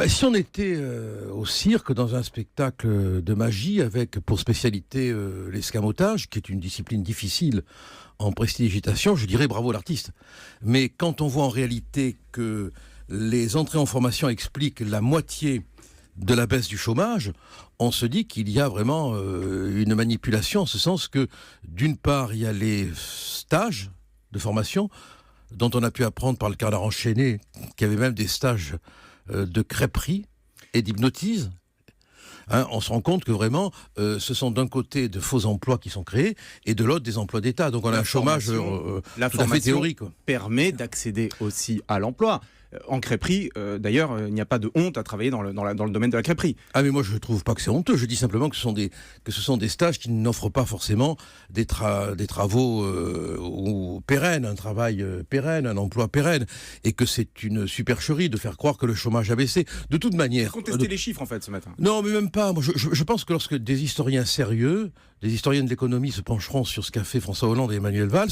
Si on était au cirque, dans un spectacle de magie, avec pour spécialité l'escamotage, qui est une discipline difficile en prestidigitation, je dirais bravo l'artiste. Mais quand on voit en réalité que les entrées en formation expliquent la moitié de la baisse du chômage, on se dit qu'il y a vraiment une manipulation, en ce sens que, d'une part, il y a les stages de formation, dont on a pu apprendre par le canard enchaîné, qu'il y avait même des stages de crêperie et d'hypnotise. On se rend compte que vraiment, ce sont d'un côté de faux emplois qui sont créés et de l'autre des emplois d'État. Donc on a un chômage tout à fait théorique. Permet d'accéder aussi à l'emploi. En crêperie, d'ailleurs, il n'y a pas de honte à travailler dans le domaine de la crêperie. Ah mais moi je ne trouve pas que c'est honteux, je dis simplement que ce sont des stages qui n'offrent pas forcément des travaux pérennes, un travail pérenne, un emploi pérenne, et que c'est une supercherie de faire croire que le chômage a baissé. De toute manière... Contester les chiffres en fait ce matin. Non mais même pas, moi je pense que lorsque des historiens sérieux, des historiens de l'économie se pencheront sur ce qu'a fait François Hollande et Emmanuel Valls,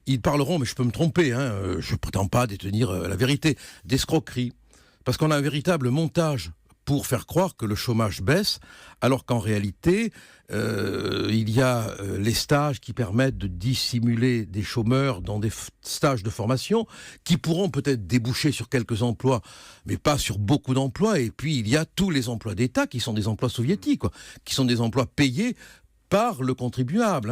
ils parleront, mais je peux me tromper, je ne prétends pas détenir la vérité, d'escroquerie. Parce qu'on a un véritable montage pour faire croire que le chômage baisse, alors qu'en réalité, il y a les stages qui permettent de dissimuler des chômeurs dans des stages de formation, qui pourront peut-être déboucher sur quelques emplois, mais pas sur beaucoup d'emplois. Et puis, il y a tous les emplois d'État qui sont des emplois soviétiques, qui sont des emplois payés par le contribuable.